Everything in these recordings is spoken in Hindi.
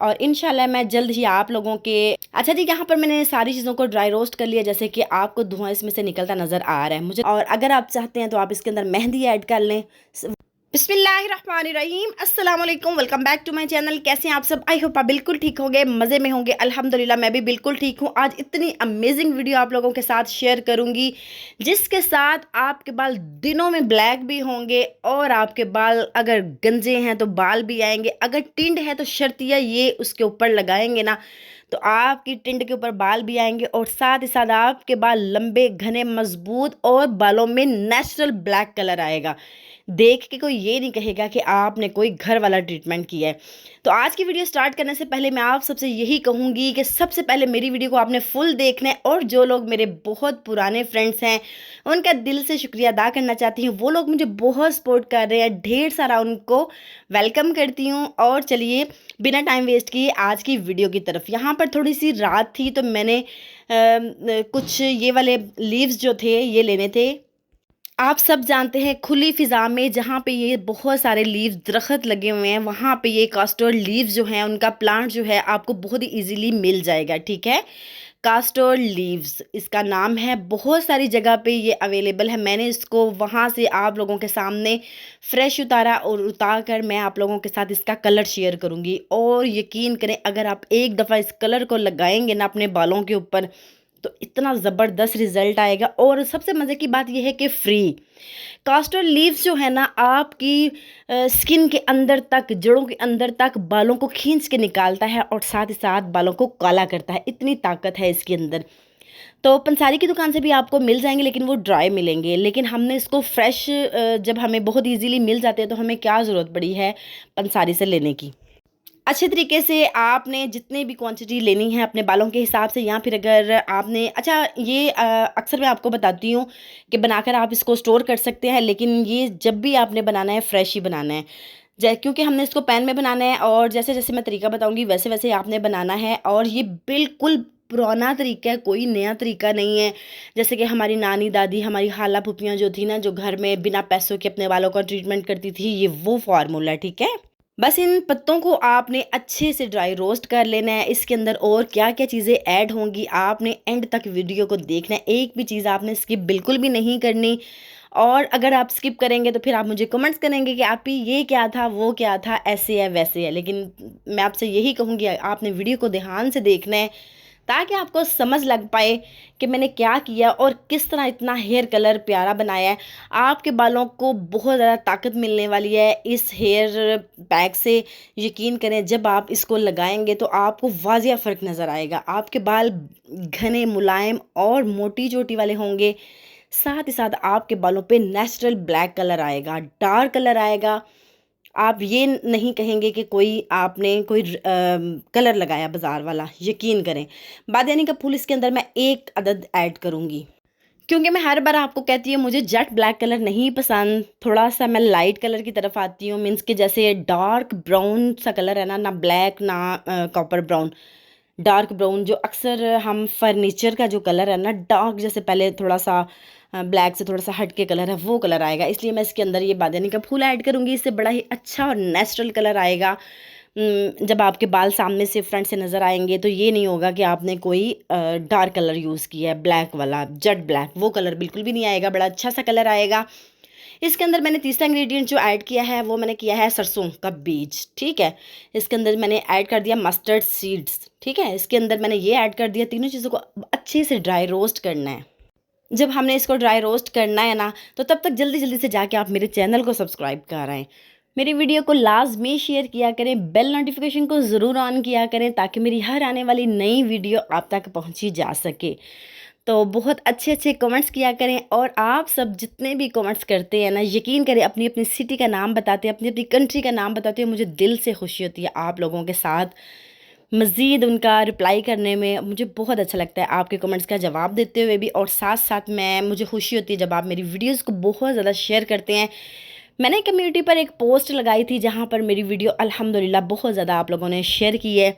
और इंशाल्लाह मैं जल्द ही आप लोगों के। अच्छा जी, यहाँ पर मैंने सारी चीज़ों को ड्राई रोस्ट कर लिया, जैसे कि आपको धुआं इसमें से निकलता नज़र आ रहा है मुझे। और अगर आप चाहते हैं तो आप इसके अंदर मेहंदी ऐड कर लें। बिस्मिल्लाहिर्रहमानिर्रहीम, अस्सलाम वालेकुम, welcome back to my channel. कैसे हैं आप सब? आई होप आप बिल्कुल ठीक होंगे, मज़े में होंगे। अल्हम्दुलिल्लाह मैं भी बिल्कुल ठीक हूँ। आज इतनी अमेजिंग वीडियो आप लोगों के साथ शेयर करूँगी जिसके साथ आपके बाल दिनों में ब्लैक भी होंगे, और आपके बाल अगर गंजे हैं तो बाल भी आएंगे, अगर टिंड है तो शर्तिया ये उसके ऊपर लगाएंगे ना तो आपकी टिंड के ऊपर बाल भी आएंगे, और साथ ही साथ आपके बाल लंबे घने मजबूत और बालों में नेचुरल ब्लैक कलर आएगा। देख के कोई ये नहीं कहेगा कि आपने कोई घर वाला ट्रीटमेंट किया है। तो आज की वीडियो स्टार्ट करने से पहले मैं आप सबसे यही कहूँगी कि सबसे पहले मेरी वीडियो को आपने फुल देखना है, और जो लोग मेरे बहुत पुराने फ्रेंड्स हैं उनका दिल से शुक्रिया अदा करना चाहती हूँ। वो लोग मुझे बहुत सपोर्ट कर रहे हैं, ढेर सारा उनको वेलकम करती हूँ। और चलिए बिना टाइम वेस्ट किए आज की वीडियो की तरफ। यहाँ पर थोड़ी सी रात थी तो मैंने कुछ ये वाले लीव्स जो थे ये लेने थे। आप सब जानते हैं खुली फिज़ा में जहाँ पे ये बहुत सारे लीव्स दरख्त लगे हुए हैं, वहाँ पे ये कास्टर लीव्स जो हैं उनका प्लांट जो है आपको बहुत ही इजीली मिल जाएगा। ठीक है, कास्टर लीव्स इसका नाम है। बहुत सारी जगह पे ये अवेलेबल है। मैंने इसको वहाँ से आप लोगों के सामने फ्रेश उतारा, और उतार कर मैं आप लोगों के साथ इसका कलर शेयर करूँगी। और यकीन करें, अगर आप एक दफ़ा इस कलर को लगाएंगे ना अपने बालों के ऊपर तो इतना ज़बरदस्त रिज़ल्ट आएगा। और सबसे मज़े की बात यह है कि फ्री कास्टर लीव्स जो है ना आपकी स्किन के अंदर तक, जड़ों के अंदर तक बालों को खींच के निकालता है, और साथ ही साथ बालों को काला करता है। इतनी ताकत है इसके अंदर। तो पंसारी की दुकान से भी आपको मिल जाएंगे, लेकिन वो ड्राई मिलेंगे। लेकिन हमने इसको फ्रेश, जब हमें बहुत इजीली मिल जाते हैं तो हमें क्या ज़रूरत पड़ी है पंसारी से लेने की। अच्छे तरीके से आपने जितने भी क्वांटिटी लेनी है अपने बालों के हिसाब से, या फिर अगर आपने, अच्छा ये अक्सर मैं आपको बताती हूँ कि बनाकर आप इसको स्टोर कर सकते हैं, लेकिन ये जब भी आपने बनाना है फ्रेश ही बनाना है। क्योंकि हमने इसको पैन में बनाना है, और जैसे जैसे मैं तरीका बताऊँगी वैसे वैसे आपने बनाना है। और ये बिल्कुल पुराना तरीका है, कोई नया तरीका नहीं है। जैसे कि हमारी नानी दादी, हमारी खाला फूफियाँ जो थी ना, जो घर में बिना पैसों के अपने बालों का ट्रीटमेंट करती थी, ये वो फार्मूला है। ठीक है, बस इन पत्तों को आपने अच्छे से ड्राई रोस्ट कर लेना है। इसके अंदर और क्या क्या चीज़ें ऐड होंगी आपने एंड तक वीडियो को देखना है, एक भी चीज़ आपने स्किप बिल्कुल भी नहीं करनी। और अगर आप स्किप करेंगे तो फिर आप मुझे कमेंट्स करेंगे कि आप ही ये क्या था, वो क्या था, ऐसे है वैसे है। लेकिन मैं आपसे यही कहूँगी आपने वीडियो को ध्यान से देखना है, ताकि आपको समझ लग पाए कि मैंने क्या किया और किस तरह इतना हेयर कलर प्यारा बनाया है। आपके बालों को बहुत ज़्यादा ताकत मिलने वाली है इस हेयर पैक से। यकीन करें, जब आप इसको लगाएंगे तो आपको वाजिया फ़र्क नज़र आएगा। आपके बाल घने, मुलायम और मोटी चोटी वाले होंगे। साथ ही साथ आपके बालों पे नेचुरल ब्लैक कलर आएगा, डार्क कलर आएगा। आप ये नहीं कहेंगे कि कोई आपने कोई कलर लगाया बाज़ार वाला। यकीन करें, बादयानी का फूल इसके अंदर मैं एक अदद ऐड करूँगी, क्योंकि मैं हर बार आपको कहती हूँ मुझे जेट ब्लैक कलर नहीं पसंद। थोड़ा सा मैं लाइट कलर की तरफ आती हूँ, मीन्स कि जैसे डार्क ब्राउन सा कलर है ना, ना ब्लैक ना कॉपर ब्राउन, डार्क ब्राउन। जो अक्सर हम फर्नीचर का जो कलर है ना, डार्क, जैसे पहले थोड़ा सा ब्लैक से थोड़ा सा हट के कलर है, वो कलर आएगा। इसलिए मैं इसके अंदर ये बादयानी का फूल ऐड करूँगी। इससे बड़ा ही अच्छा और नेचुरल कलर आएगा। जब आपके बाल सामने से, फ्रंट से नज़र आएंगे तो ये नहीं होगा कि आपने कोई डार्क कलर यूज़ किया है, ब्लैक वाला, जेट ब्लैक, वो कलर बिल्कुल भी नहीं आएगा। बड़ा अच्छा सा कलर आएगा। इसके अंदर मैंने तीसरा इंग्रेडिएंट जो ऐड किया है वो मैंने किया है सरसों का बीज। ठीक है, इसके अंदर मैंने ऐड कर दिया मस्टर्ड सीड्स। ठीक है, इसके अंदर मैंने ये ऐड कर दिया। तीनों चीज़ों को अच्छे से ड्राई रोस्ट करना है। जब हमने इसको ड्राई रोस्ट करना है ना, तो तब तक जल्दी जल्दी से जाके आप मेरे चैनल को सब्सक्राइब कराएं, मेरी वीडियो को लाजमी शेयर किया करें, बेल नोटिफिकेशन को ज़रूर ऑन किया करें, ताकि मेरी हर आने वाली नई वीडियो आप तक पहुंची जा सके। तो बहुत अच्छे अच्छे कमेंट्स किया करें। और आप सब जितने भी कमेंट्स करते हैं ना, यकीन करें, अपनी अपनी सिटी का नाम बताते हैं, अपनी अपनी कंट्री का नाम बताते हैं, मुझे दिल से खुशी होती है आप लोगों के साथ मज़ीद उनका रिप्लाई करने में। मुझे बहुत अच्छा लगता है आपके कमेंट्स का जवाब देते हुए भी, और साथ साथ मुझे खुशी होती है जब आप मेरी वीडियोस को बहुत ज़्यादा शेयर करते हैं। मैंने कम्युनिटी पर एक पोस्ट लगाई थी जहाँ पर मेरी वीडियो अल्हम्दुलिल्लाह बहुत ज़्यादा आप लोगों ने शेयर की है।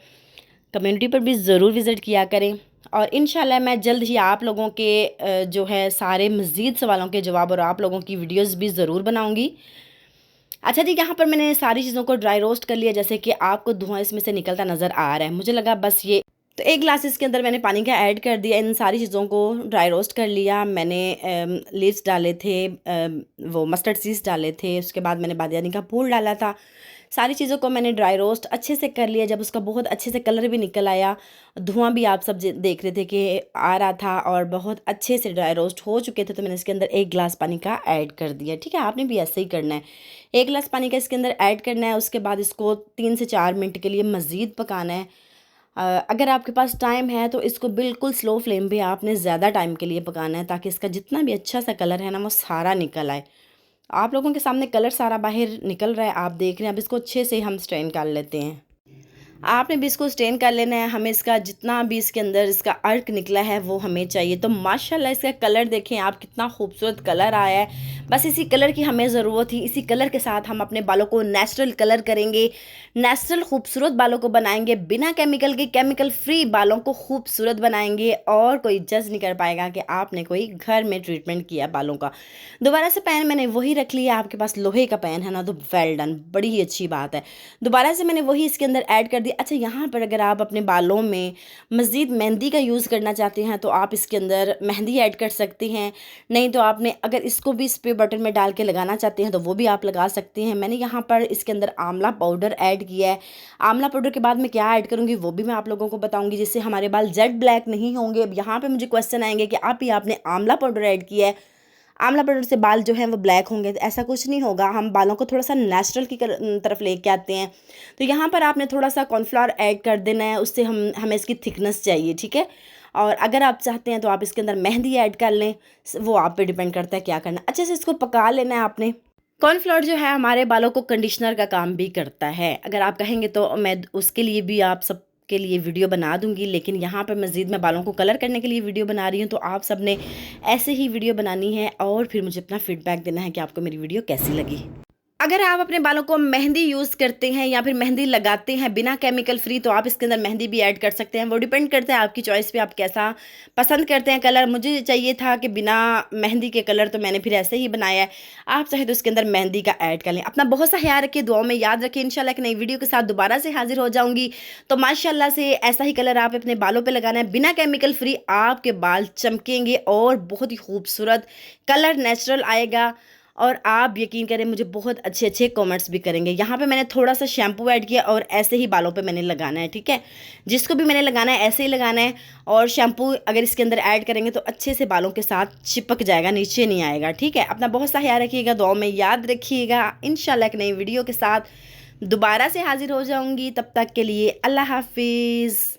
कम्युनिटी पर भी ज़रूर विज़िट किया करें। और इंशाल्लाह मैं जल्द ही आप लोगों के जो है सारे मज़ीद सवालों के जवाब और आप लोगों की वीडियोस भी ज़रूर बनाऊंगी। अच्छा जी, यहाँ पर मैंने सारी चीज़ों को ड्राई रोस्ट कर लिया, जैसे कि आपको धुआँ इसमें से निकलता नज़र आ रहा है। मुझे लगा बस ये तो 1 ग्लास इसके अंदर मैंने पानी का ऐड कर दिया। इन सारी चीज़ों को ड्राई रोस्ट कर लिया। मैंने लीव्स डाले थे, वो मस्टर्ड सीड्स डाले थे, उसके बाद मैंने बादियानी का फूल डाला था। सारी चीज़ों को मैंने ड्राई रोस्ट अच्छे से कर लिया। जब उसका बहुत अच्छे से कलर भी निकल आया, धुआँ भी आप सब देख रहे थे कि आ रहा था और बहुत अच्छे से ड्राई रोस्ट हो चुके थे, तो मैंने इसके अंदर 1 ग्लास पानी का ऐड कर दिया। ठीक है, आपने भी ऐसे ही करना है। 1 ग्लास पानी का इसके अंदर ऐड करना है। उसके बाद इसको 3 से 4 मिनट के लिए मज़ीद पकाना है। अगर आपके पास टाइम है तो इसको बिल्कुल स्लो फ्लेम पे आपने ज़्यादा टाइम के लिए पकाना है, ताकि इसका जितना भी अच्छा सा कलर है ना वो सारा निकल आए। आप लोगों के सामने कलर सारा बाहर निकल रहा है, आप देख रहे हैं। अब इसको अच्छे से हम स्ट्रेन कर लेते हैं। आपने भी इसको स्टेन कर लेना है। हमें इसका जितना भी इसके अंदर इसका अर्क निकला है वो हमें चाहिए। तो माशाल्लाह इसका कलर देखें आप, कितना खूबसूरत कलर आया है। बस इसी कलर की हमें ज़रूरत थी। इसी कलर के साथ हम अपने बालों को नेचुरल कलर करेंगे, नेचुरल खूबसूरत बालों को बनाएंगे, बिना केमिकल के, केमिकल फ्री बालों को खूबसूरत बनाएंगे और कोई जज नहीं कर पाएगा कि आपने कोई घर में ट्रीटमेंट किया बालों का। दोबारा से पैन मैंने वही रख लिया। आपके पास लोहे का पैन है ना, तो वेल डन, बड़ी ही अच्छी बात है। दोबारा से मैंने वही इसके अंदर ऐड कर दिया। अच्छा, यहाँ पर अगर आप अपने बालों में मज़ीद मेहंदी का यूज़ करना चाहते हैं तो आप इसके अंदर मेहंदी ऐड कर सकते हैं। नहीं तो आपने अगर इसको भी स्प्रे बटन में डाल के लगाना चाहते हैं तो वो भी आप लगा सकते हैं। मैंने यहाँ पर इसके अंदर आंवला पाउडर ऐड किया है। आंवला पाउडर के बाद मैं क्या ऐड करूँगी वो भी मैं आप लोगों को बताऊँगी, जिससे हमारे बाल जेट ब्लैक नहीं होंगे। अब यहाँ पर मुझे क्वेश्चन आएंगे कि आप ही आपने आंवला पाउडर ऐड किया है, आंवला पाउडर से बाल जो हैं वो ब्लैक होंगे। तो ऐसा कुछ नहीं होगा। हम बालों को थोड़ा सा नेचुरल की तरफ लेके आते हैं। तो यहाँ पर आपने थोड़ा सा कॉर्नफ्लावर ऐड कर देना है, उससे हमें इसकी थिकनेस चाहिए। ठीक है, और अगर आप चाहते हैं तो आप इसके अंदर मेहंदी ऐड कर लें, वो आप पे डिपेंड करता है क्या करना। अच्छे से इसको पका लेना है आपने। कॉर्नफ्लोर जो है हमारे बालों को कंडीशनर का काम भी करता है। अगर आप कहेंगे तो मैं उसके लिए भी आप सब के लिए वीडियो बना दूंगी, लेकिन यहाँ पर मज़ीद मैं बालों को कलर करने के लिए वीडियो बना रही हूँ। तो आप सब ने ऐसे ही वीडियो बनानी है और फिर मुझे अपना फीडबैक देना है कि आपको मेरी वीडियो कैसी लगी। अगर आप अपने बालों को मेहंदी यूज़ करते हैं या फिर मेहंदी लगाते हैं बिना केमिकल फ्री, तो आप इसके अंदर मेहंदी भी ऐड कर सकते हैं। वो डिपेंड करता है आपकी चॉइस पे, आप कैसा पसंद करते हैं कलर। मुझे चाहिए था कि बिना मेहंदी के कलर, तो मैंने फिर ऐसे ही बनाया है। आप चाहे तो इसके अंदर मेहंदी का ऐड कर लें। अपना बहुत सा ख्याल रखिए, दुआओं में याद रखिए। इंशाल्लाह एक नई वीडियो के साथ दोबारा से हाजिर हो जाऊंगी। तो माशाल्लाह से ऐसा ही कलर आप अपने बालों पर लगाना है, बिना केमिकल फ्री। आपके बाल चमकेंगे और बहुत ही खूबसूरत कलर नेचुरल आएगा। और आप यकीन करें मुझे बहुत अच्छे अच्छे कमेंट्स भी करेंगे। यहाँ पे मैंने थोड़ा सा शैम्पू ऐड किया और ऐसे ही बालों पे मैंने लगाना है। ठीक है, जिसको भी मैंने लगाना है ऐसे ही लगाना है। और शैम्पू अगर इसके अंदर ऐड करेंगे तो अच्छे से बालों के साथ चिपक जाएगा, नीचे नहीं आएगा। ठीक है, अपना बहुत सा ख्याल रखिएगा, दुआओं में याद रखिएगा। इंशाल्लाह एक नई वीडियो के साथ दोबारा से हाजिर हो जाऊँगी। तब तक के लिए अल्लाह हाफिज़।